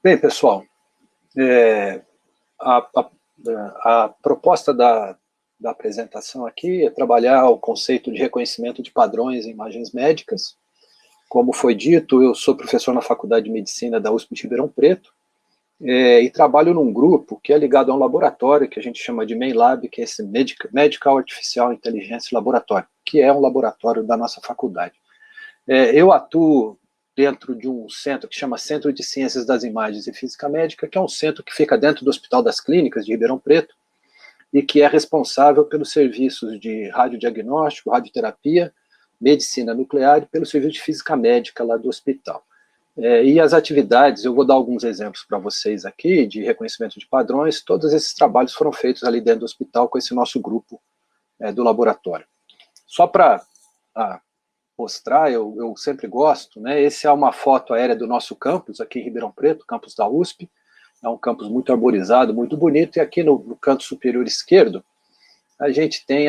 Bem, pessoal, é, a, a- a proposta da apresentação aqui é trabalhar o conceito de reconhecimento de padrões em imagens médicas. Como foi dito, eu sou professor na Faculdade de Medicina da USP de Ribeirão Preto, e trabalho num grupo que é ligado a um laboratório que a gente chama de Main Lab, que é esse Medical Artificial Intelligence Laboratório, que é um laboratório da nossa faculdade. Eu atuo dentro de um centro que chama Centro de Ciências das Imagens e Física Médica, que é um centro que fica dentro do Hospital das Clínicas de Ribeirão Preto e que é responsável pelos serviços de radiodiagnóstico, radioterapia, medicina nuclear e pelo serviço de física médica lá do hospital. E as atividades, eu vou dar alguns exemplos para vocês aqui, de reconhecimento de padrões. Todos esses trabalhos foram feitos ali dentro do hospital com esse nosso grupo do laboratório. Só para mostrar, eu sempre gosto, né? Essa é uma foto aérea do nosso campus, aqui em Ribeirão Preto, campus da USP. É um campus muito arborizado, muito bonito, e aqui no canto superior esquerdo, a gente tem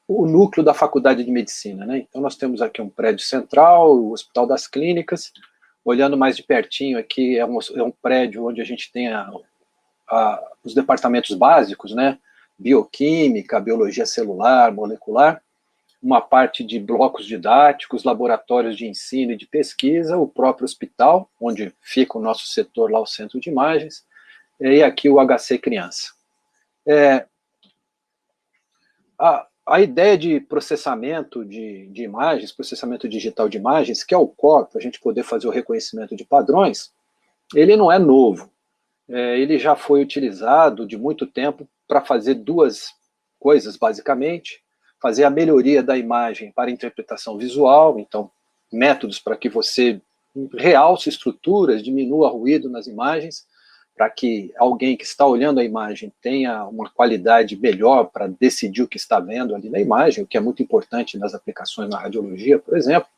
o núcleo da Faculdade de Medicina, né? Então nós temos aqui um prédio central, o Hospital das Clínicas. Olhando mais de pertinho aqui, é um prédio onde a gente tem os departamentos básicos, né? Bioquímica, biologia celular, molecular, uma parte de blocos didáticos, laboratórios de ensino e de pesquisa, o próprio hospital, onde fica o nosso setor lá, o centro de imagens, e aqui o HC Criança. A ideia de processamento de imagens, processamento digital de imagens, que é o core, para a gente poder fazer o reconhecimento de padrões, ele não é novo. Ele já foi utilizado de muito tempo para fazer duas coisas, basicamente. Fazer a melhoria da imagem para interpretação visual, então, métodos para que você realce estruturas, diminua ruído nas imagens, para que alguém que está olhando a imagem tenha uma qualidade melhor para decidir o que está vendo ali na imagem, o que é muito importante nas aplicações na radiologia, por exemplo.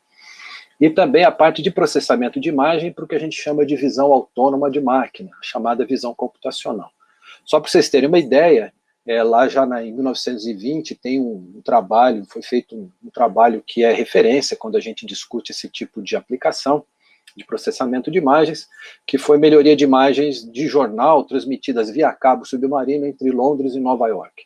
E também a parte de processamento de imagem para o que a gente chama de visão autônoma de máquina, chamada visão computacional. Só para vocês terem uma ideia, lá já em 1920 tem um trabalho, foi feito um trabalho que é referência quando a gente discute esse tipo de aplicação de processamento de imagens, que foi melhoria de imagens de jornal transmitidas via cabo submarino entre Londres e Nova York.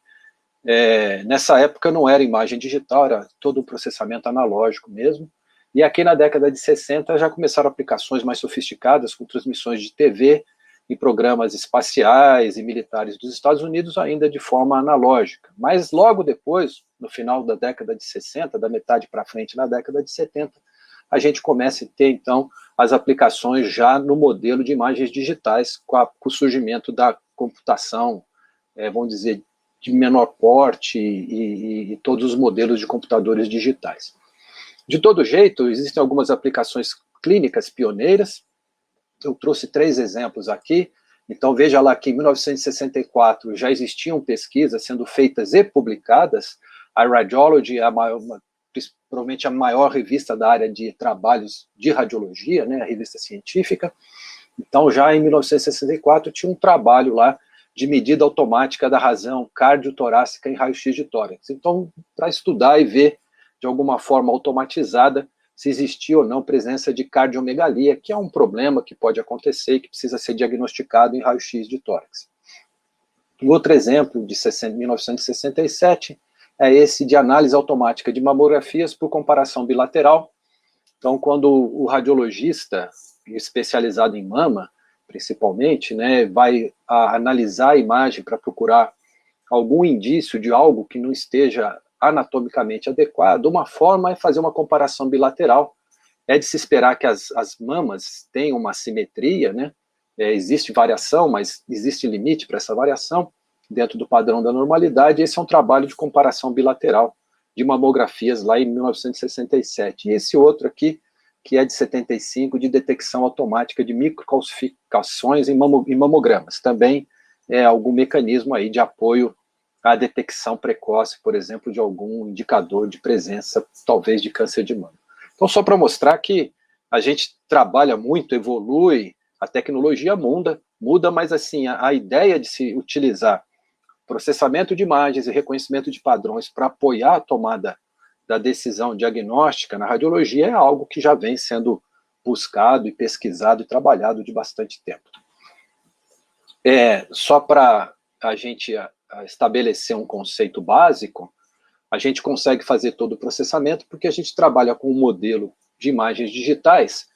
Nessa época não era imagem digital, era todo o processamento analógico mesmo, e aqui na década de 60 já começaram aplicações mais sofisticadas, com transmissões de TV e programas espaciais e militares dos Estados Unidos, ainda de forma analógica. Mas logo depois, no final da década de 60, da metade para frente na década de 70, a gente começa a ter, então, as aplicações já no modelo de imagens digitais, com o surgimento da computação, vamos dizer, de menor porte e todos os modelos de computadores digitais. De todo jeito, existem algumas aplicações clínicas pioneiras. Eu trouxe 3 exemplos aqui. Então, veja lá que em 1964 já existiam pesquisas sendo feitas e publicadas. A Radiology é provavelmente a maior revista da área de trabalhos de radiologia, né, a revista científica. Então, já em 1964, tinha um trabalho lá de medida automática da razão cardiotorácica em raio-x de tórax. Então, para estudar e ver, de alguma forma automatizada, se existia ou não presença de cardiomegalia, que é um problema que pode acontecer e que precisa ser diagnosticado em raio-x de tórax. Um outro exemplo, de 1967, é esse de análise automática de mamografias por comparação bilateral. Então, quando o radiologista, especializado em mama, principalmente, né, vai analisar a imagem para procurar algum indício de algo que não esteja anatomicamente adequado, uma forma é fazer uma comparação bilateral. É de se esperar que as mamas tenham uma simetria, né? Existe variação, mas existe limite para essa variação dentro do padrão da normalidade. Esse é um trabalho de comparação bilateral de mamografias lá em 1967. E esse outro aqui, que é de 75, de detecção automática de microcalcificações em mamogramas. Também é algum mecanismo aí de apoio à detecção precoce, por exemplo, de algum indicador de presença, talvez, de câncer de mama. Então, só para mostrar que a gente trabalha muito, evolui, a tecnologia muda, mas assim, a ideia de se utilizar processamento de imagens e reconhecimento de padrões para apoiar a tomada da decisão diagnóstica na radiologia é algo que já vem sendo buscado e pesquisado e trabalhado de bastante tempo. Só para a gente estabelecer um conceito básico, a gente consegue fazer todo o processamento porque a gente trabalha com um modelo de imagens digitais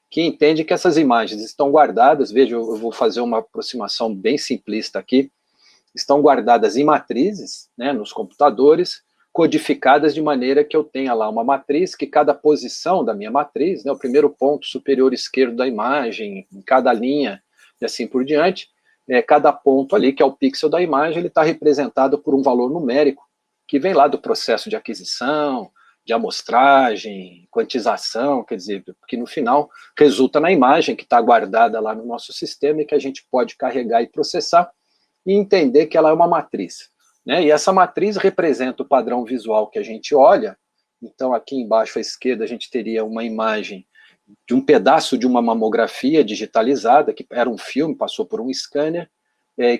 que entende que essas imagens estão guardadas, veja, eu vou fazer uma aproximação bem simplista aqui, estão guardadas em matrizes, né, nos computadores, codificadas de maneira que eu tenha lá uma matriz, que cada posição da minha matriz, né, o primeiro ponto superior esquerdo da imagem, em cada linha, e assim por diante, cada ponto ali, que é o pixel da imagem, ele está representado por um valor numérico, que vem lá do processo de aquisição, de amostragem, quantização, quer dizer, que no final resulta na imagem que está guardada lá no nosso sistema e que a gente pode carregar e processar e entender que ela é uma matriz, né? E essa matriz representa o padrão visual que a gente olha. Então, aqui embaixo à esquerda, a gente teria uma imagem de um pedaço de uma mamografia digitalizada, que era um filme, passou por um scanner,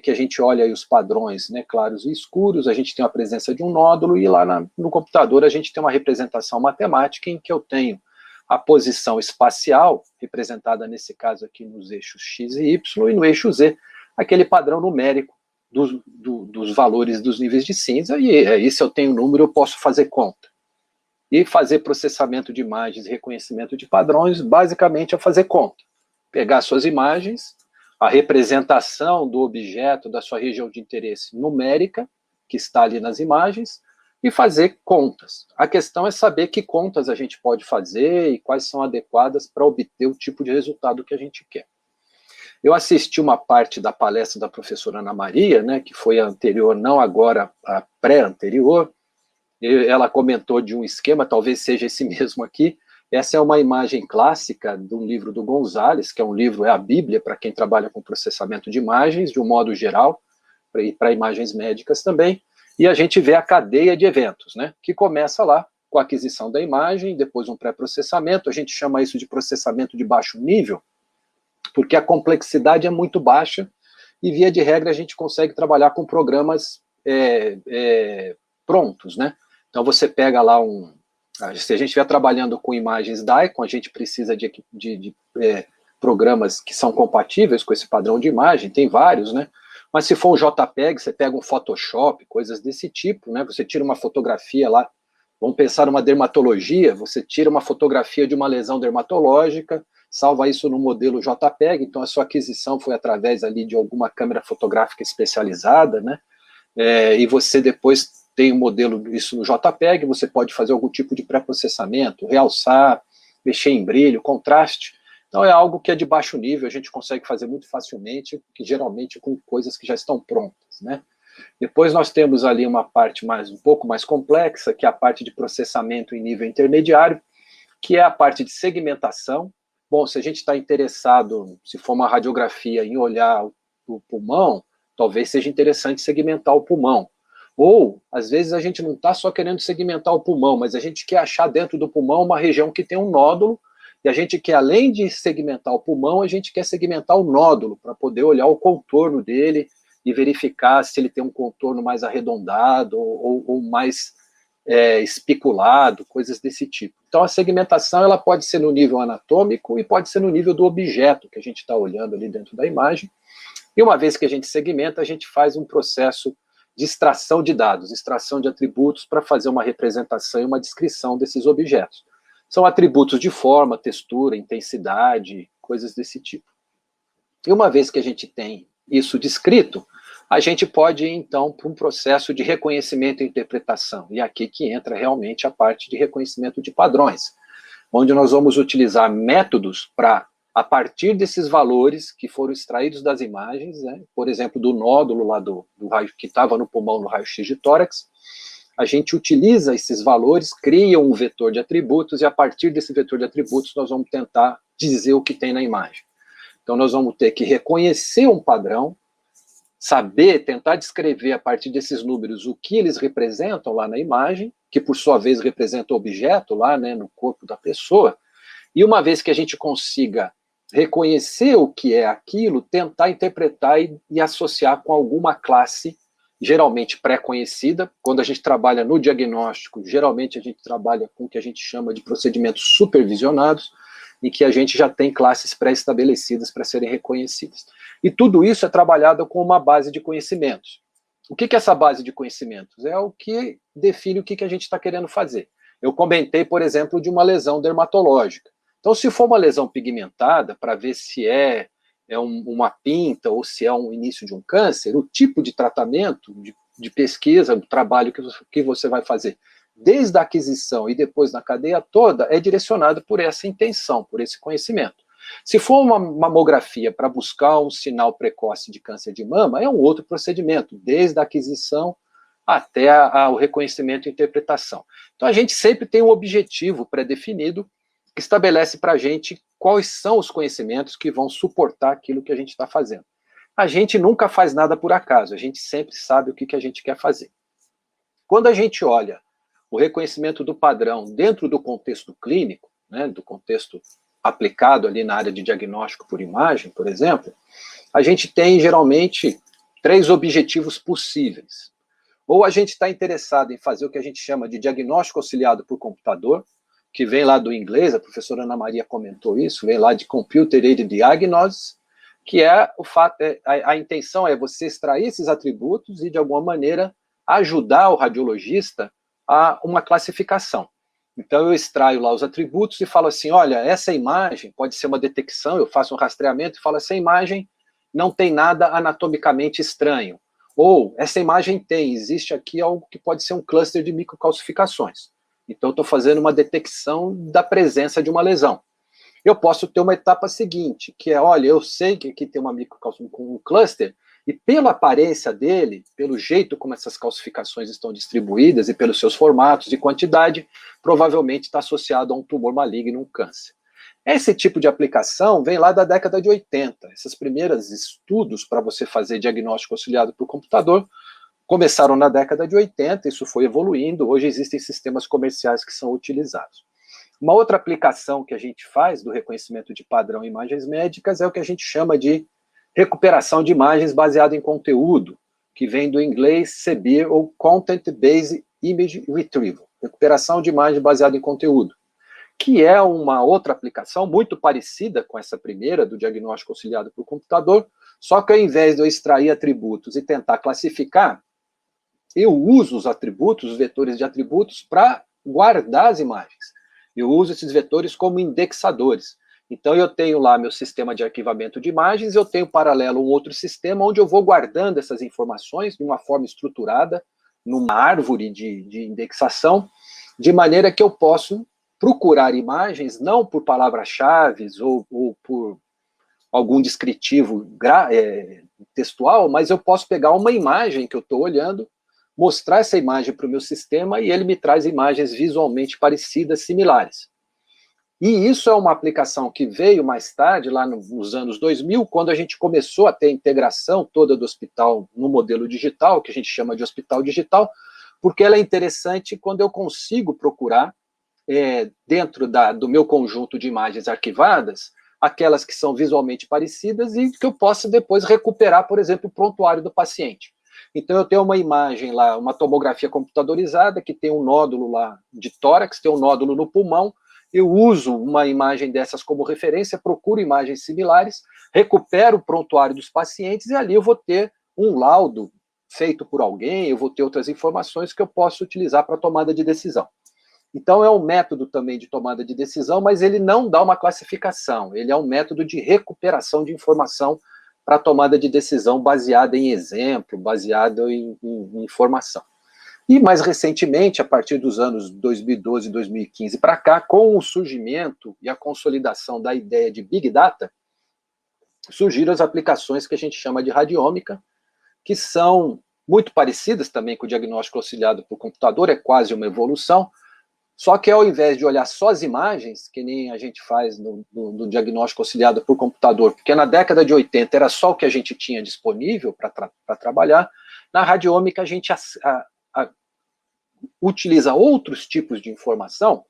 que a gente olha aí os padrões, né, claros e escuros, a gente tem a presença de um nódulo, e lá no computador a gente tem uma representação matemática em que eu tenho a posição espacial, representada nesse caso aqui nos eixos X e Y, e no eixo Z, aquele padrão numérico dos valores dos níveis de cinza, e aí se eu tenho número eu posso fazer conta. E fazer processamento de imagens e reconhecimento de padrões, basicamente é fazer conta. Pegar suas imagens, a representação do objeto da sua região de interesse numérica, que está ali nas imagens, e fazer contas. A questão é saber que contas a gente pode fazer e quais são adequadas para obter o tipo de resultado que a gente quer. Eu assisti uma parte da palestra da professora Ana Maria, né, que foi a anterior, não agora a pré-anterior. Ela comentou de um esquema, talvez seja esse mesmo aqui. Essa é uma imagem clássica de um livro do Gonzalez, que é um livro, é a Bíblia para quem trabalha com processamento de imagens, de um modo geral, e para imagens médicas também. E a gente vê a cadeia de eventos, né, que começa lá com a aquisição da imagem, depois um pré-processamento, a gente chama isso de processamento de baixo nível, porque a complexidade é muito baixa e, via de regra, a gente consegue trabalhar com programas prontos, né? Então, você pega lá se a gente estiver trabalhando com imagens DICOM, a gente precisa de programas que são compatíveis com esse padrão de imagem, tem vários, né? Mas se for um JPEG, você pega um Photoshop, coisas desse tipo, né? Você tira uma fotografia lá, vamos pensar numa dermatologia, você tira uma fotografia de uma lesão dermatológica, salva isso no modelo JPEG, então a sua aquisição foi através ali de alguma câmera fotográfica especializada, né? E você depois tem um modelo isso no JPEG, você pode fazer algum tipo de pré-processamento, realçar, mexer em brilho, contraste. Então é algo que é de baixo nível, a gente consegue fazer muito facilmente, que geralmente com coisas que já estão prontas, né? Depois nós temos ali uma parte um pouco mais complexa, que é a parte de processamento em nível intermediário, que é a parte de segmentação. Bom, se a gente está interessado, se for uma radiografia, em olhar o pulmão, talvez seja interessante segmentar o pulmão. Ou, às vezes, a gente não está só querendo segmentar o pulmão, mas a gente quer achar dentro do pulmão uma região que tem um nódulo, e a gente quer, além de segmentar o pulmão, a gente quer segmentar o nódulo, para poder olhar o contorno dele e verificar se ele tem um contorno mais arredondado ou mais espiculado, coisas desse tipo. Então, a segmentação ela pode ser no nível anatômico e pode ser no nível do objeto que a gente está olhando ali dentro da imagem. E uma vez que a gente segmenta, a gente faz um processo de extração de dados, extração de atributos para fazer uma representação e uma descrição desses objetos. São atributos de forma, textura, intensidade, coisas desse tipo. E uma vez que a gente tem isso descrito, a gente pode ir, então, para um processo de reconhecimento e interpretação. E aqui que entra realmente a parte de reconhecimento de padrões, onde nós vamos utilizar métodos para, a partir desses valores que foram extraídos das imagens, né, por exemplo, do nódulo lá do raio que estava no pulmão no raio-x de tórax, a gente utiliza esses valores, cria um vetor de atributos, e a partir desse vetor de atributos nós vamos tentar dizer o que tem na imagem. Então nós vamos ter que reconhecer um padrão, saber, tentar descrever a partir desses números o que eles representam lá na imagem, que por sua vez representa o objeto lá, né, no corpo da pessoa, e uma vez que a gente consiga reconhecer o que é aquilo, tentar interpretar e associar com alguma classe, geralmente pré-conhecida. Quando a gente trabalha no diagnóstico, geralmente a gente trabalha com o que a gente chama de procedimentos supervisionados, em que a gente já tem classes pré-estabelecidas para serem reconhecidas. E tudo isso é trabalhado com uma base de conhecimentos. O que é essa base de conhecimentos? É o que define o que a gente está querendo fazer. Eu comentei, por exemplo, de uma lesão dermatológica. Então, se for uma lesão pigmentada, para ver se uma pinta ou se é um início de um câncer, o tipo de tratamento, de pesquisa, do trabalho que você vai fazer, desde a aquisição e depois na cadeia toda, é direcionado por essa intenção, por esse conhecimento. Se for uma mamografia para buscar um sinal precoce de câncer de mama, é um outro procedimento, desde a aquisição até o reconhecimento e interpretação. Então, a gente sempre tem um objetivo pré-definido que estabelece para a gente quais são os conhecimentos que vão suportar aquilo que a gente está fazendo. A gente nunca faz nada por acaso, a gente sempre sabe o que a gente quer fazer. Quando a gente olha o reconhecimento do padrão dentro do contexto clínico, né, do contexto aplicado ali na área de diagnóstico por imagem, por exemplo, a gente tem geralmente 3 objetivos possíveis. Ou a gente está interessado em fazer o que a gente chama de diagnóstico auxiliado por computador, que vem lá do inglês, a professora Ana Maria comentou isso, vem lá de Computer Aided Diagnosis, que é o fato, a intenção é você extrair esses atributos e, de alguma maneira, ajudar o radiologista a uma classificação. Então, eu extraio lá os atributos e falo assim, olha, essa imagem pode ser uma detecção, eu faço um rastreamento e falo, essa imagem não tem nada anatomicamente estranho. Ou, essa imagem existe aqui algo que pode ser um cluster de microcalcificações. Então, eu estou fazendo uma detecção da presença de uma lesão. Eu posso ter uma etapa seguinte, que é, olha, eu sei que aqui tem uma microcalcificação com um cluster, e pela aparência dele, pelo jeito como essas calcificações estão distribuídas e pelos seus formatos e quantidade, provavelmente está associado a um tumor maligno, um câncer. Esse tipo de aplicação vem lá da década de 80. Esses primeiros estudos para você fazer diagnóstico auxiliado por computador começaram na década de 80, isso foi evoluindo, hoje existem sistemas comerciais que são utilizados. Uma outra aplicação que a gente faz do reconhecimento de padrão em imagens médicas é o que a gente chama de recuperação de imagens baseada em conteúdo, que vem do inglês CBIR, ou Content Based Image Retrieval, recuperação de imagem baseada em conteúdo, que é uma outra aplicação muito parecida com essa primeira, do diagnóstico auxiliado por computador, só que ao invés de eu extrair atributos e tentar classificar, eu uso os atributos, os vetores de atributos, para guardar as imagens. Eu uso esses vetores como indexadores. Então, eu tenho lá meu sistema de arquivamento de imagens, eu tenho paralelo um outro sistema onde eu vou guardando essas informações de uma forma estruturada, numa árvore de indexação, de maneira que eu posso procurar imagens, não por palavras-chave ou por algum descritivo textual, mas eu posso pegar uma imagem que eu estou olhando, mostrar essa imagem para o meu sistema e ele me traz imagens visualmente parecidas, similares. E isso é uma aplicação que veio mais tarde, lá nos anos 2000, quando a gente começou a ter a integração toda do hospital no modelo digital, que a gente chama de hospital digital, porque ela é interessante quando eu consigo procurar, dentro do meu conjunto de imagens arquivadas, aquelas que são visualmente parecidas e que eu possa depois recuperar, por exemplo, o prontuário do paciente. Então, eu tenho uma imagem lá, uma tomografia computadorizada, que tem um nódulo lá de tórax, tem um nódulo no pulmão, eu uso uma imagem dessas como referência, procuro imagens similares, recupero o prontuário dos pacientes e ali eu vou ter um laudo feito por alguém, eu vou ter outras informações que eu posso utilizar para tomada de decisão. Então, é um método também de tomada de decisão, mas ele não dá uma classificação, ele é um método de recuperação de informação para tomada de decisão baseada em exemplo, baseado em informação. E mais recentemente, a partir dos anos 2012 e 2015 para cá, com o surgimento e a consolidação da ideia de Big Data, surgiram as aplicações que a gente chama de radiômica, que são muito parecidas também com o diagnóstico auxiliado por computador, é quase uma evolução, só que ao invés de olhar só as imagens, que nem a gente faz no diagnóstico auxiliado por computador, porque na década de 80 era só o que a gente tinha disponível para trabalhar, na radiômica a gente utiliza outros tipos de informação,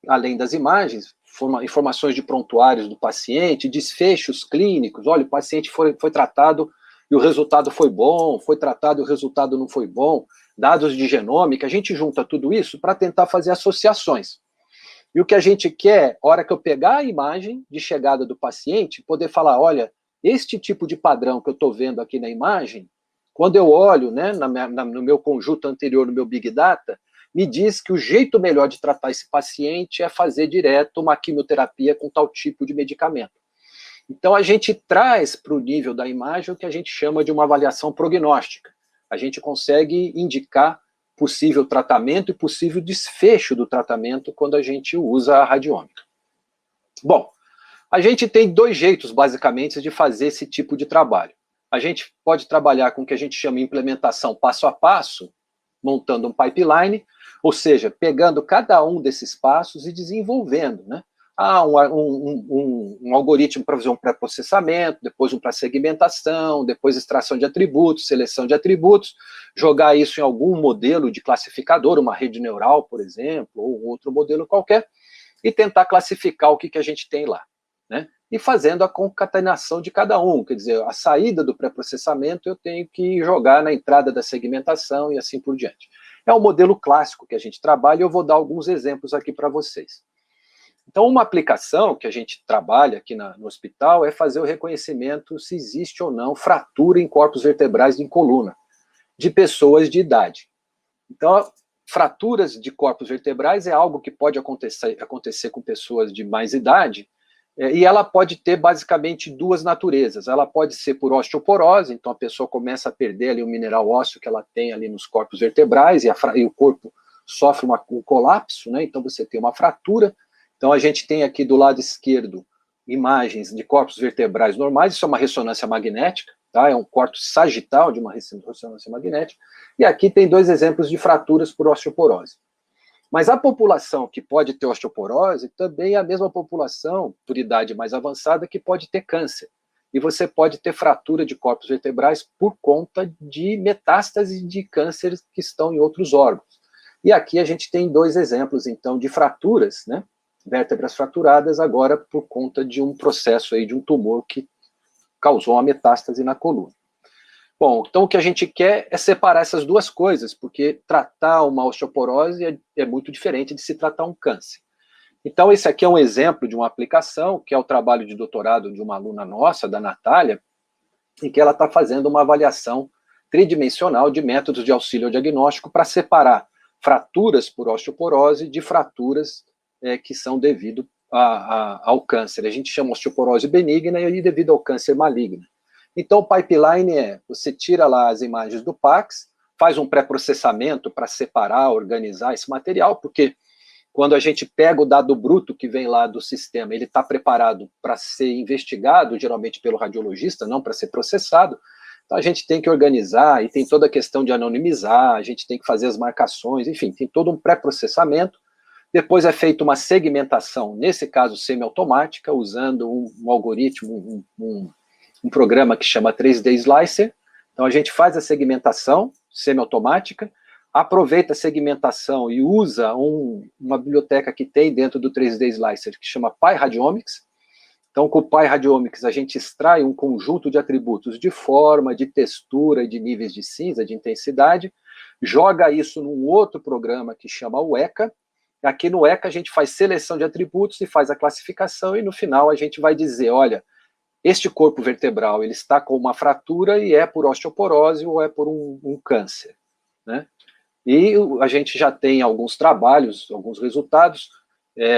além das imagens, informações de prontuários do paciente, desfechos clínicos, olha, o paciente foi tratado e o resultado foi bom, foi tratado e o resultado não foi bom, dados de genômica, a gente junta tudo isso para tentar fazer associações. E o que a gente quer, a hora que eu pegar a imagem de chegada do paciente, poder falar, olha, este tipo de padrão que eu estou vendo aqui na imagem, quando eu olho, né, no meu conjunto anterior, no meu Big Data, me diz que o jeito melhor de tratar esse paciente é fazer direto uma quimioterapia com tal tipo de medicamento. Então, a gente traz para o nível da imagem o que a gente chama de uma avaliação prognóstica. A gente consegue indicar possível tratamento e possível desfecho do tratamento quando a gente usa a radiômica. Bom, a gente tem dois jeitos, basicamente, de fazer esse tipo de trabalho. A gente pode trabalhar com o que a gente chama de implementação passo a passo, montando um pipeline, ou seja, pegando cada um desses passos e desenvolvendo, né? Um algoritmo para fazer um pré-processamento, depois um para segmentação, depois extração de atributos, seleção de atributos, jogar isso em algum modelo de classificador, uma rede neural, por exemplo, ou outro modelo qualquer, e tentar classificar o que a gente tem lá, né? E fazendo a concatenação de cada um, quer dizer, a saída do pré-processamento eu tenho que jogar na entrada da segmentação e assim por diante. É o modelo clássico que a gente trabalha e eu vou dar alguns exemplos aqui para vocês. Então, uma aplicação que a gente trabalha aqui no hospital é fazer o reconhecimento se existe ou não fratura em corpos vertebrais em coluna de pessoas de idade. Então, fraturas de corpos vertebrais é algo que pode acontecer com pessoas de mais idade, e ela pode ter basicamente duas naturezas. Ela pode ser por osteoporose, então a pessoa começa a perder ali o mineral ósseo que ela tem ali nos corpos vertebrais, e o corpo sofre um colapso, né? Então você tem uma fratura. Então a gente tem aqui do lado esquerdo imagens de corpos vertebrais normais, isso é uma ressonância magnética, tá? É um corte sagital de uma ressonância magnética, e aqui tem dois exemplos de fraturas por osteoporose. Mas a população que pode ter osteoporose também é a mesma população, por idade mais avançada, que pode ter câncer. E você pode ter fratura de corpos vertebrais por conta de metástase de cânceres que estão em outros órgãos. E aqui a gente tem dois exemplos, então, de fraturas, né? Vértebras fraturadas agora por conta de um processo aí, de um tumor que causou uma metástase na coluna. Bom, então o que a gente quer é separar essas duas coisas, porque tratar uma osteoporose é muito diferente de se tratar um câncer. Então esse aqui é um exemplo de uma aplicação, que é o trabalho de doutorado de uma aluna nossa, da Natália, em que ela está fazendo uma avaliação tridimensional de métodos de auxílio ao diagnóstico para separar fraturas por osteoporose de fraturas que são devido ao câncer. A gente chama osteoporose benigna e devido ao câncer maligno. Então, o pipeline você tira lá as imagens do PACS, faz um pré-processamento para separar, organizar esse material, porque quando a gente pega o dado bruto que vem lá do sistema, ele está preparado para ser investigado, geralmente pelo radiologista, não para ser processado. Então, a gente tem que organizar, e tem toda a questão de anonimizar, a gente tem que fazer as marcações, enfim, tem todo um pré-processamento. Depois é feita uma segmentação, nesse caso semiautomática, usando um algoritmo, um programa que chama 3D Slicer. Então a gente faz a segmentação semiautomática, aproveita a segmentação e usa uma biblioteca que tem dentro do 3D Slicer, que chama PyRadiomics. Então com o PyRadiomics a gente extrai um conjunto de atributos de forma, de textura e de níveis de cinza, de intensidade, joga isso num outro programa que chama o ECA. Aqui no ECA a gente faz seleção de atributos e faz a classificação, e no final a gente vai dizer, olha, este corpo vertebral ele está com uma fratura e é por osteoporose ou é por um câncer, né? E a gente já tem alguns trabalhos, alguns resultados.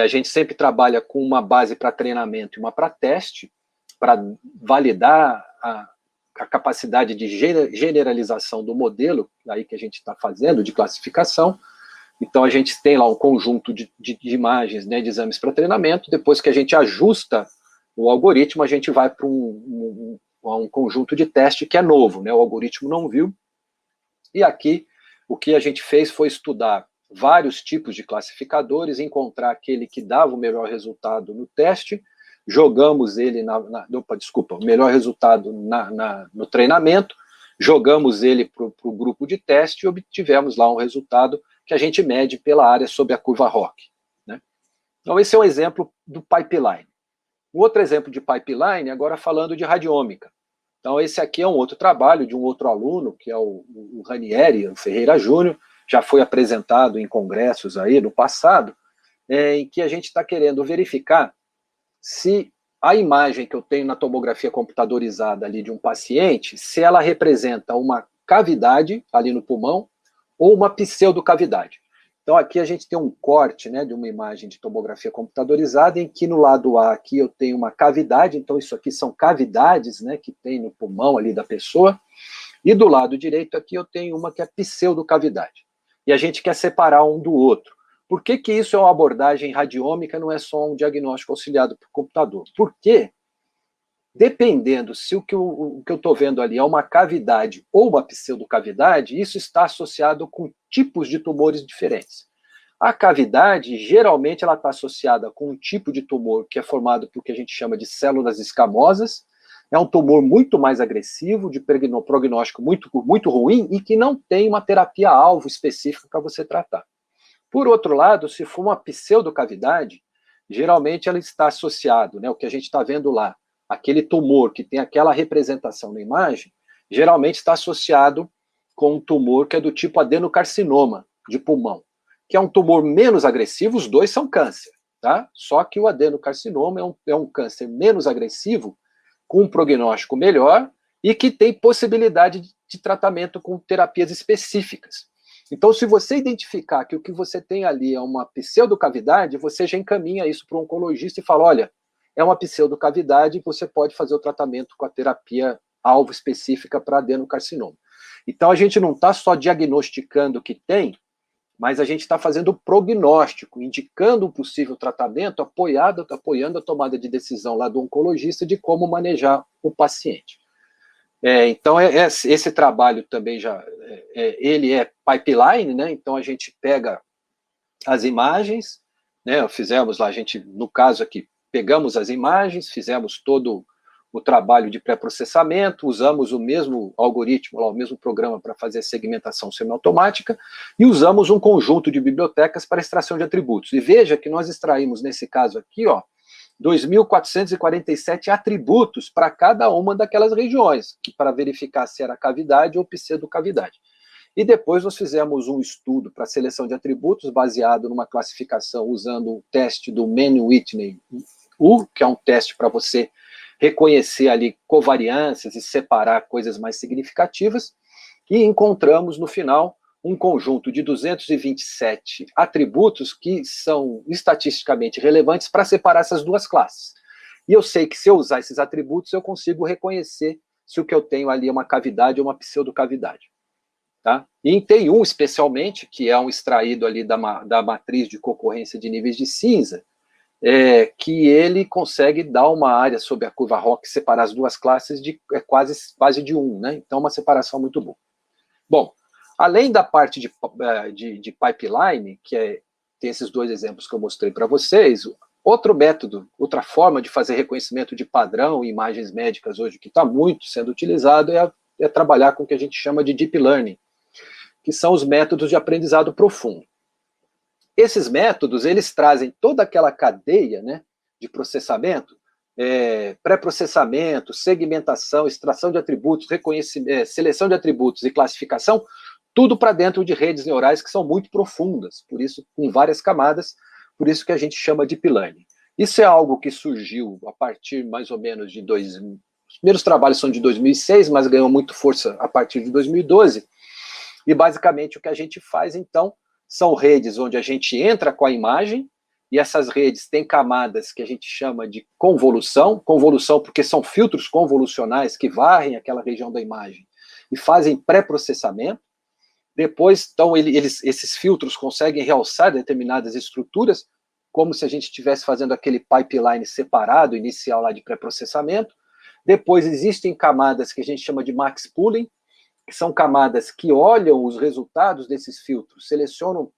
A gente sempre trabalha com uma base para treinamento e uma para teste, para validar a capacidade de generalização do modelo aí que a gente está fazendo, de classificação. Então, a gente tem lá um conjunto de imagens, né, de exames para treinamento. Depois que a gente ajusta o algoritmo, a gente vai para um conjunto de teste que é novo, né, o algoritmo não viu. E aqui, o que a gente fez foi estudar vários tipos de classificadores, encontrar aquele que dava o melhor resultado no teste, jogamos ele o melhor resultado no treinamento, jogamos ele para o grupo de teste e obtivemos lá um resultado que a gente mede pela área sob a curva ROC, né? Então esse é um exemplo do pipeline. Um outro exemplo de pipeline, agora falando de radiômica. Então esse aqui é um outro trabalho de um outro aluno, que é o Ranieri, o Ferreira Júnior, já foi apresentado em congressos aí no passado, em que a gente está querendo verificar se a imagem que eu tenho na tomografia computadorizada ali de um paciente, se ela representa uma cavidade ali no pulmão ou uma pseudocavidade. Então aqui a gente tem um corte, né, de uma imagem de tomografia computadorizada em que no lado A aqui eu tenho uma cavidade, então isso aqui são cavidades, né, que tem no pulmão ali da pessoa, e do lado direito aqui eu tenho uma que é pseudocavidade. E a gente quer separar um do outro. Por que que isso é uma abordagem radiômica, não é só um diagnóstico auxiliado por computador? Porque, dependendo se o que eu estou vendo ali é uma cavidade ou uma pseudocavidade, isso está associado com tipos de tumores diferentes. A cavidade, geralmente, ela está associada com um tipo de tumor que é formado por que a gente chama de células escamosas. É um tumor muito mais agressivo, de prognóstico muito ruim e que não tem uma terapia-alvo específica para você tratar. Por outro lado, se for uma pseudocavidade, geralmente ela está associada, né, o que a gente está vendo lá, aquele tumor que tem aquela representação na imagem, geralmente está associado com um tumor que é do tipo adenocarcinoma de pulmão, que é um tumor menos agressivo, os dois são câncer, tá? Só que o adenocarcinoma é um câncer menos agressivo, com um prognóstico melhor e que tem possibilidade de tratamento com terapias específicas. Então, se você identificar que o que você tem ali é uma pseudocavidade, você já encaminha isso para o oncologista e fala, olha, é uma pseudocavidade e você pode fazer o tratamento com a terapia alvo específica para adenocarcinoma. Então, a gente não está só diagnosticando o que tem, mas a gente está fazendo o prognóstico, indicando um possível tratamento, apoiando a tomada de decisão lá do oncologista de como manejar o paciente. Então, esse trabalho também ele é pipeline, né? Então, a gente pega as imagens, né? Fizemos lá, a gente, no caso aqui, pegamos as imagens, fizemos todo o trabalho de pré-processamento, usamos o mesmo algoritmo, lá, o mesmo programa para fazer a segmentação semiautomática e usamos um conjunto de bibliotecas para extração de atributos. E veja que nós extraímos, nesse caso aqui, ó, 2.447 atributos para cada uma daquelas regiões, para verificar se era cavidade ou pseudocavidade. E depois nós fizemos um estudo para seleção de atributos baseado numa classificação usando o teste do Mann-Whitney-U, que é um teste para você reconhecer ali covariâncias e separar coisas mais significativas, e encontramos no final um conjunto de 227 atributos que são estatisticamente relevantes para separar essas duas classes. E eu sei que se eu usar esses atributos, eu consigo reconhecer se o que eu tenho ali é uma cavidade ou uma pseudocavidade. Tá? E em T1, especialmente, que é um extraído ali da matriz de concorrência de níveis de cinza, que ele consegue dar uma área sobre a curva ROC, separar as duas classes de quase de 1, né? Então, uma separação muito boa. Bom, além da parte de pipeline, tem esses dois exemplos que eu mostrei para vocês, outro método, outra forma de fazer reconhecimento de padrão em imagens médicas hoje, que está muito sendo utilizado, é trabalhar com o que a gente chama de deep learning, que são os métodos de aprendizado profundo. Esses métodos, eles trazem toda aquela cadeia, né, de processamento, pré-processamento, segmentação, extração de atributos, seleção de atributos e classificação, tudo para dentro de redes neurais que são muito profundas, por isso, com várias camadas, por isso que a gente chama de deep learning. Isso é algo que surgiu a partir mais ou menos de os primeiros trabalhos são de 2006, mas ganhou muito força a partir de 2012, e basicamente o que a gente faz, então, são redes onde a gente entra com a imagem, e essas redes têm camadas que a gente chama de convolução porque são filtros convolucionais que varrem aquela região da imagem e fazem pré-processamento. Depois, então, esses filtros conseguem realçar determinadas estruturas, como se a gente estivesse fazendo aquele pipeline separado, inicial lá de pré-processamento. Depois existem camadas que a gente chama de max pooling, que são camadas que olham os resultados desses filtros, selecionam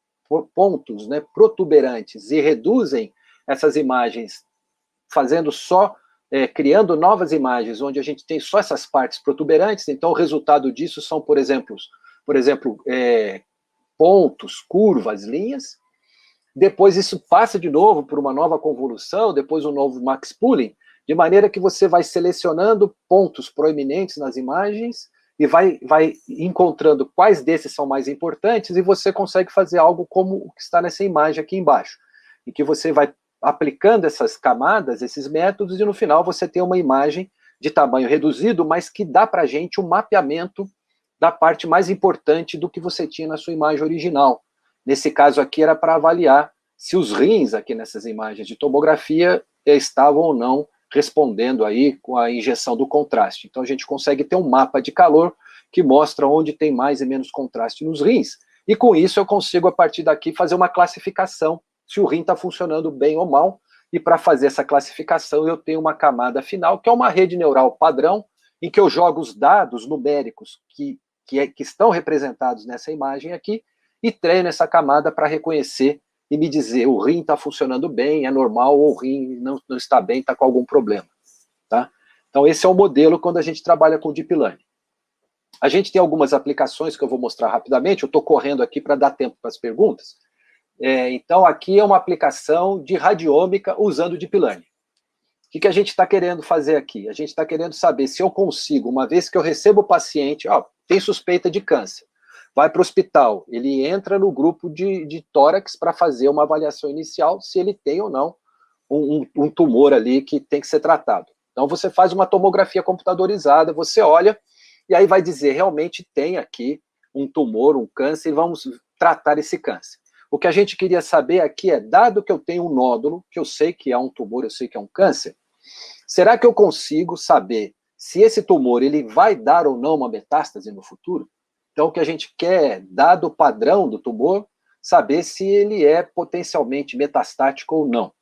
pontos, né, protuberantes e reduzem essas imagens, fazendo criando novas imagens, onde a gente tem só essas partes protuberantes. Então, o resultado disso são, por exemplo, pontos, curvas, linhas. Depois isso passa de novo por uma nova convolução, depois um novo max pooling, de maneira que você vai selecionando pontos proeminentes nas imagens e vai encontrando quais desses são mais importantes, e você consegue fazer algo como o que está nessa imagem aqui embaixo, em que você vai aplicando essas camadas, esses métodos, e no final você tem uma imagem de tamanho reduzido, mas que dá para a gente um mapeamento da parte mais importante do que você tinha na sua imagem original. Nesse caso aqui era para avaliar se os rins aqui nessas imagens de tomografia estavam ou não respondendo aí com a injeção do contraste. Então a gente consegue ter um mapa de calor que mostra onde tem mais e menos contraste nos rins, e com isso eu consigo a partir daqui fazer uma classificação se o rim está funcionando bem ou mal, e para fazer essa classificação eu tenho uma camada final, que é uma rede neural padrão, em que eu jogo os dados numéricos que estão representados nessa imagem aqui, e treino essa camada para reconhecer e me dizer o rim está funcionando bem, é normal, ou o rim não está bem, está com algum problema. Tá? Então esse é o modelo quando a gente trabalha com Deep Learning. A gente tem algumas aplicações que eu vou mostrar rapidamente, eu estou correndo aqui para dar tempo para as perguntas. Então aqui é uma aplicação de radiômica usando Deep Learning. O que a gente está querendo fazer aqui? A gente está querendo saber se eu consigo, uma vez que eu recebo o paciente, tem suspeita de câncer, vai para o hospital, ele entra no grupo de tórax para fazer uma avaliação inicial, se ele tem ou não um tumor ali que tem que ser tratado. Então você faz uma tomografia computadorizada, você olha, e aí vai dizer, realmente tem aqui um tumor, um câncer, e vamos tratar esse câncer. O que a gente queria saber aqui é, dado que eu tenho um nódulo, que eu sei que é um tumor, eu sei que é um câncer, será que eu consigo saber se esse tumor ele vai dar ou não uma metástase no futuro? Então, o que a gente quer, dado o padrão do tumor, saber se ele é potencialmente metastático ou não.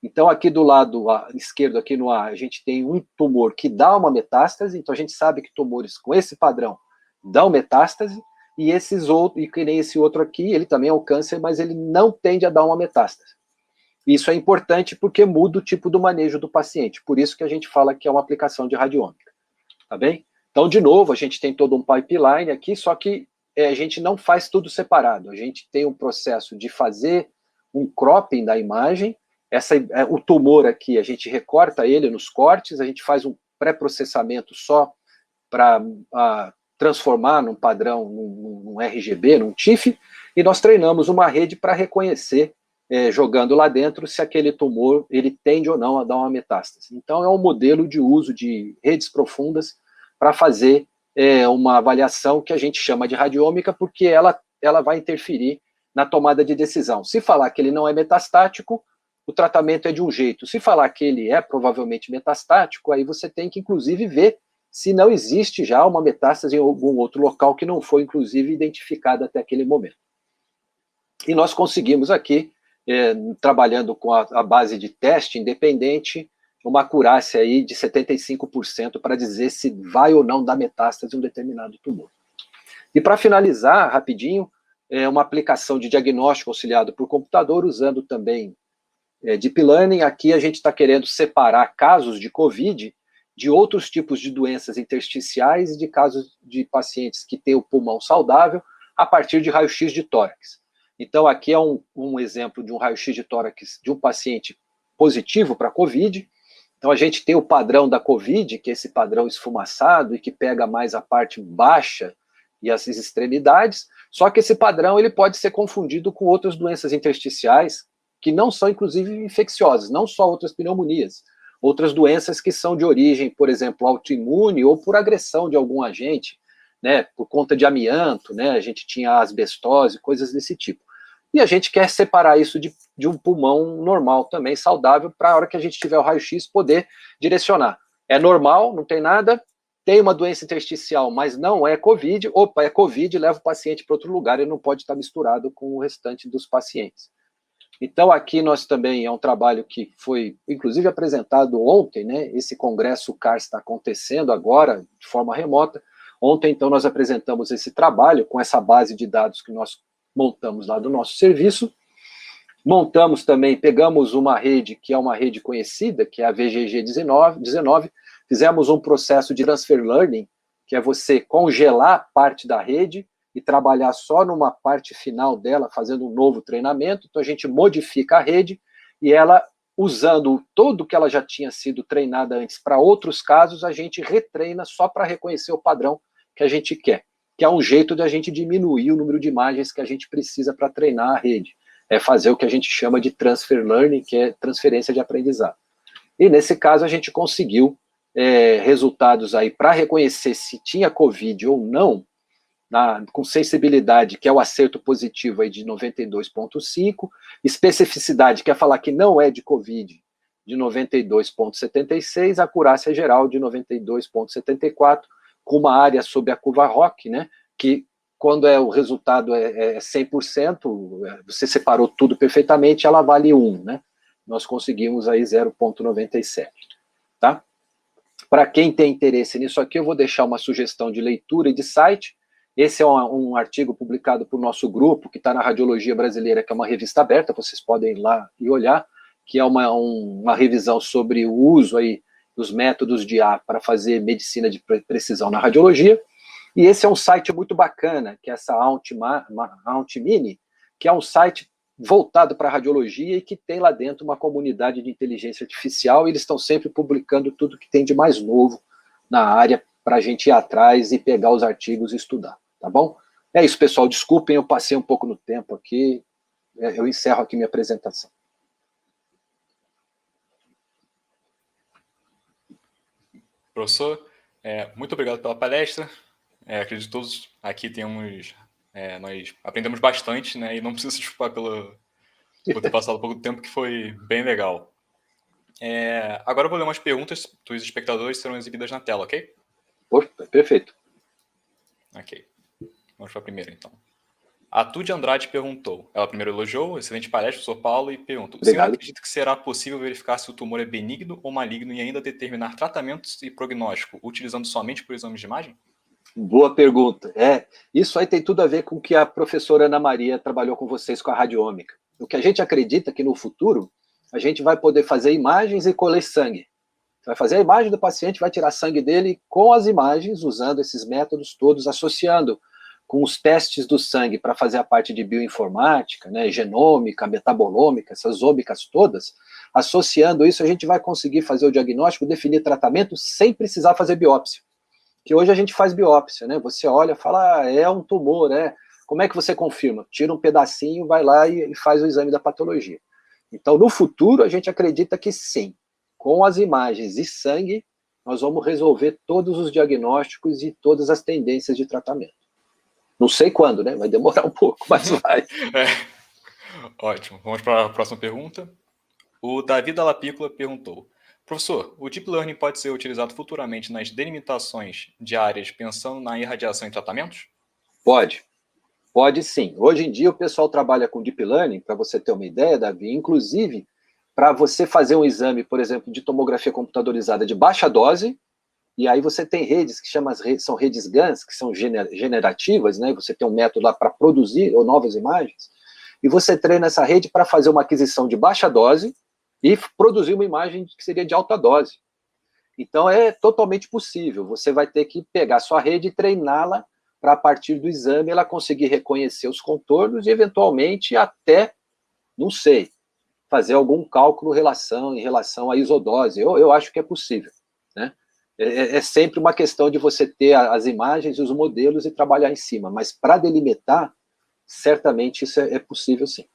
Então, aqui do lado esquerdo, aqui no A, a gente tem um tumor que dá uma metástase, então a gente sabe que tumores com esse padrão dão metástase, e esses outros, e que nem esse outro aqui, ele também é um câncer, mas ele não tende a dar uma metástase. Isso é importante porque muda o tipo do manejo do paciente, por isso que a gente fala que é uma aplicação de radiômica, tá bem? Então, de novo, a gente tem todo um pipeline aqui, só que a gente não faz tudo separado, a gente tem um processo de fazer um cropping da imagem, o tumor aqui, a gente recorta ele nos cortes, a gente faz um pré-processamento só para transformar num padrão, num RGB, num TIFF, e nós treinamos uma rede para reconhecer, jogando lá dentro, se aquele tumor ele tende ou não a dar uma metástase. Então é um modelo de uso de redes profundas para fazer uma avaliação que a gente chama de radiômica, porque ela vai interferir na tomada de decisão. Se falar que ele não é metastático, o tratamento é de um jeito. Se falar que ele é provavelmente metastático, aí você tem que, inclusive, ver se não existe já uma metástase em algum outro local que não foi, inclusive, identificada até aquele momento. E nós conseguimos aqui, trabalhando com a base de teste independente, uma acurácia aí de 75% para dizer se vai ou não dar metástase em um determinado tumor. E para finalizar, rapidinho, uma aplicação de diagnóstico auxiliado por computador, usando também Deep Learning. Aqui a gente está querendo separar casos de COVID de outros tipos de doenças intersticiais e de casos de pacientes que têm o pulmão saudável a partir de raio-x de tórax. Então aqui é um exemplo de um raio-x de tórax de um paciente positivo para COVID. Então a gente tem o padrão da COVID, que é esse padrão esfumaçado e que pega mais a parte baixa e as extremidades, só que esse padrão ele pode ser confundido com outras doenças intersticiais que não são, inclusive, infecciosas, não só outras pneumonias, outras doenças que são de origem, por exemplo, autoimune ou por agressão de algum agente, né, por conta de amianto, né, a gente tinha asbestose, coisas desse tipo. E a gente quer separar isso de um pulmão normal também, saudável, para a hora que a gente tiver o raio-x poder direcionar. É normal, não tem nada, tem uma doença intersticial, mas não é COVID, opa, é COVID, leva o paciente para outro lugar, ele não pode estar misturado com o restante dos pacientes. Então, aqui nós também, é um trabalho que foi, inclusive, apresentado ontem, né? Esse congresso CARS está acontecendo agora, de forma remota. Ontem, então, nós apresentamos esse trabalho com essa base de dados que nós montamos lá do nosso serviço. Montamos também, pegamos uma rede, que é uma rede conhecida, que é a VGG19, fizemos um processo de transfer learning, que é você congelar parte da rede e trabalhar só numa parte final dela, fazendo um novo treinamento. Então a gente modifica a rede e ela, usando tudo que ela já tinha sido treinada antes para outros casos, a gente retreina só para reconhecer o padrão que a gente quer, que é um jeito de a gente diminuir o número de imagens que a gente precisa para treinar a rede. é fazer o que a gente chama de transfer learning, que é transferência de aprendizado. E nesse caso a gente conseguiu resultados aí para reconhecer se tinha COVID ou não, com sensibilidade, que é o acerto positivo aí de 92,5, especificidade, que é falar que não é de COVID, de 92,76, acurácia geral de 92,74, com uma área sob a curva ROC, né, que quando o resultado é 100%, você separou tudo perfeitamente, ela vale 1, né? Nós conseguimos aí 0,97, tá? Para quem tem interesse nisso aqui, eu vou deixar uma sugestão de leitura e de site. Esse é um artigo publicado por nosso grupo, que está na Radiologia Brasileira, que é uma revista aberta, vocês podem ir lá e olhar, que é uma revisão sobre o uso aí dos métodos de IA para fazer medicina de precisão na radiologia. E esse é um site muito bacana, que é essa Auntmini, que é um site voltado para a radiologia e que tem lá dentro uma comunidade de inteligência artificial, e eles estão sempre publicando tudo que tem de mais novo na área para a gente ir atrás e pegar os artigos e estudar, tá bom? É isso, pessoal, desculpem, eu passei um pouco no tempo aqui, eu encerro aqui minha apresentação. Professor, muito obrigado pela palestra. Acredito que todos aqui nós aprendemos bastante, né? E não precisa se desculpar por ter passado pouco tempo, que foi bem legal. Agora eu vou ler umas perguntas dos espectadores que serão exibidas na tela, ok? Perfeito. Ok. Vamos para a primeira, então. A Tude Andrade perguntou. Ela primeiro elogiou, excelente palestra, professor Paulo, e perguntou: o senhor acredita que será possível verificar se o tumor é benigno ou maligno e ainda determinar tratamentos e prognóstico utilizando somente por exames de imagem? Boa pergunta. Isso aí tem tudo a ver com o que a professora Ana Maria trabalhou com vocês com a radiômica. O que a gente acredita que no futuro a gente vai poder fazer imagens e colher sangue. Você vai fazer a imagem do paciente, vai tirar sangue dele com as imagens, usando esses métodos todos, associando com os testes do sangue para fazer a parte de bioinformática, né, genômica, metabolômica, essas ômicas todas. Associando isso, a gente vai conseguir fazer o diagnóstico, definir tratamento sem precisar fazer biópsia. Que hoje a gente faz biópsia, né? Você olha, fala, é um tumor, né? Como é que você confirma? Tira um pedacinho, vai lá e faz o exame da patologia. Então, no futuro, a gente acredita que sim, com as imagens e sangue, nós vamos resolver todos os diagnósticos e todas as tendências de tratamento. Não sei quando, né? Vai demorar um pouco, mas vai. Ótimo. Vamos para a próxima pergunta. O Davi Dallapiccola perguntou: professor, o Deep Learning pode ser utilizado futuramente nas delimitações de áreas pensando na irradiação em tratamentos? Pode sim. Hoje em dia o pessoal trabalha com Deep Learning, para você ter uma ideia, Davi, inclusive para você fazer um exame, por exemplo, de tomografia computadorizada de baixa dose, e aí você tem redes que são redes GANs, que são generativas, né? Você tem um método lá para produzir novas imagens, e você treina essa rede para fazer uma aquisição de baixa dose e produzir uma imagem que seria de alta dose. Então é totalmente possível. Você vai ter que pegar a sua rede e treiná-la para, a partir do exame, ela conseguir reconhecer os contornos e, eventualmente, até, não sei, fazer algum cálculo em relação à isodose. Eu acho que é possível, né? É sempre uma questão de você ter as imagens e os modelos e trabalhar em cima, mas para delimitar, certamente isso é possível sim.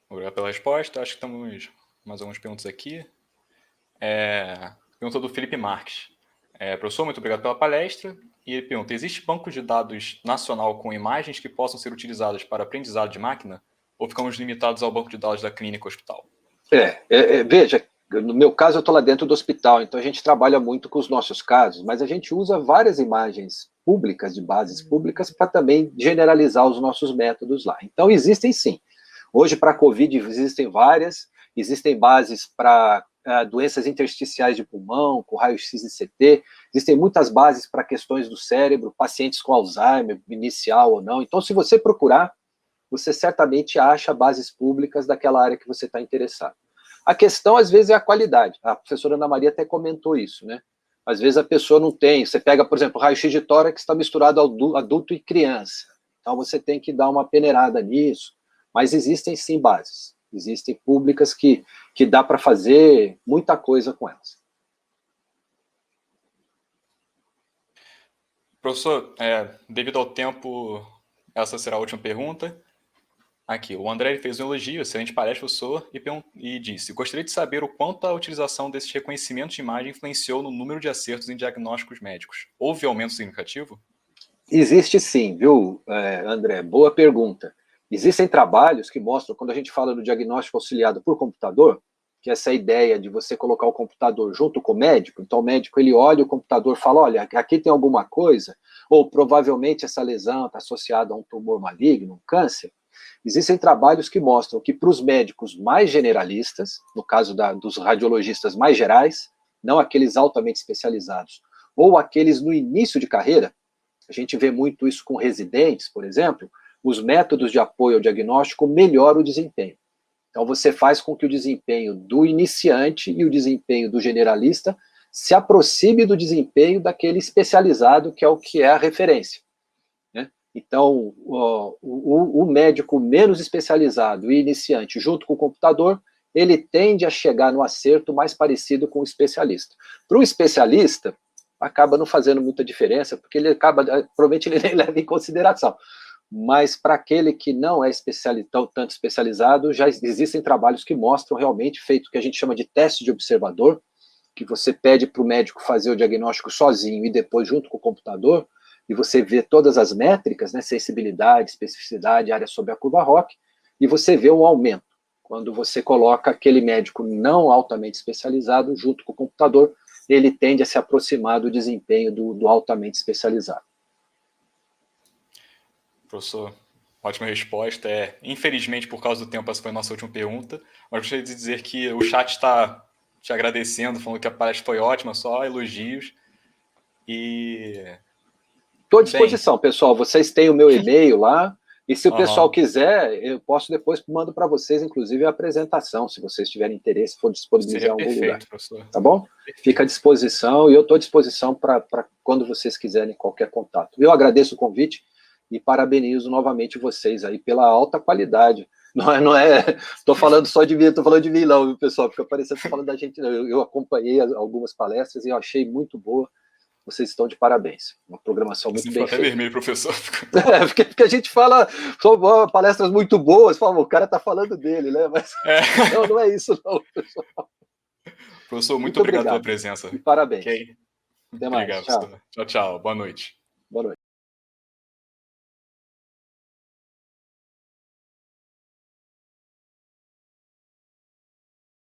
Obrigado pela resposta. Acho que temos mais algumas perguntas aqui. Pergunta do Felipe Marques. Professor, muito obrigado pela palestra. E ele pergunta: existe banco de dados nacional com imagens que possam ser utilizadas para aprendizado de máquina? Ou ficamos limitados ao banco de dados da clínica ou hospital? Veja, no meu caso eu estou lá dentro do hospital, então a gente trabalha muito com os nossos casos, mas a gente usa várias imagens públicas, de bases públicas, para também generalizar os nossos métodos lá. Então existem sim. Hoje para a COVID existem bases para doenças intersticiais de pulmão, com raio-x e CT, existem muitas bases para questões do cérebro, pacientes com Alzheimer, inicial ou não. Então se você procurar, você certamente acha bases públicas daquela área que você está interessado. A questão, às vezes, é a qualidade. A professora Ana Maria até comentou isso, né? Às vezes a pessoa não tem. Você pega, por exemplo, raio-x de tórax, está misturado adulto e criança. Então você tem que dar uma peneirada nisso. Mas existem sim bases. Existem públicas que dá para fazer muita coisa com elas. Professor, devido ao tempo, essa será a última pergunta. Aqui, o André fez um elogio, excelente palestra, professor, e disse: gostaria de saber o quanto a utilização desses reconhecimentos de imagem influenciou no número de acertos em diagnósticos médicos. Houve aumento significativo? Existe sim, viu, André? Boa pergunta. Existem trabalhos que mostram, quando a gente fala do diagnóstico auxiliado por computador, que essa ideia de você colocar o computador junto com o médico, então o médico ele olha o computador e fala, olha, aqui tem alguma coisa, ou provavelmente essa lesão está associada a um tumor maligno, um câncer. Existem trabalhos que mostram que para os médicos mais generalistas, no caso dos radiologistas mais gerais, não aqueles altamente especializados, ou aqueles no início de carreira, a gente vê muito isso com residentes, por exemplo, os métodos de apoio ao diagnóstico melhoram o desempenho. Então, você faz com que o desempenho do iniciante e o desempenho do generalista se aproxime do desempenho daquele especializado, que é a referência. Né? Então, o médico menos especializado e iniciante, junto com o computador, ele tende a chegar no acerto mais parecido com o especialista. Para o especialista, acaba não fazendo muita diferença, porque ele acaba, provavelmente ele nem leva em consideração. Mas para aquele que não é tanto especializado, já existem trabalhos que mostram realmente feito o que a gente chama de teste de observador, que você pede para o médico fazer o diagnóstico sozinho e depois junto com o computador, e você vê todas as métricas, né, sensibilidade, especificidade, área sob a curva ROC, e você vê um aumento quando você coloca aquele médico não altamente especializado junto com o computador, ele tende a se aproximar do desempenho do altamente especializado. Professor, ótima resposta. Infelizmente, por causa do tempo, essa foi a nossa última pergunta, mas gostaria de dizer que o chat está te agradecendo, falando que a palestra foi ótima, só elogios. Estou à disposição, pessoal. Vocês têm o meu e-mail lá, e se o pessoal quiser, eu posso depois mando para vocês, inclusive, a apresentação, se vocês tiverem interesse, for disponibilizar em algum lugar. Professor. Tá bom? Perfeito. Fica à disposição, e eu estou à disposição para quando vocês quiserem qualquer contato. Eu agradeço o convite e parabenizo novamente vocês aí pela alta qualidade. Não é, estou falando só de mim, estou falando de mim não, viu, pessoal, fica parecendo que falando da gente. Eu acompanhei algumas palestras e eu achei muito boa. Vocês estão de parabéns. Uma programação muito bem feita. Até vermelho, professor. Porque a gente fala, são palestras muito boas, fala, o cara está falando dele, né? Mas não é isso não, pessoal. Professor, muito obrigado pela presença. E parabéns. Okay. Até mais. Obrigado, tchau. Tchau. Boa noite. Boa noite.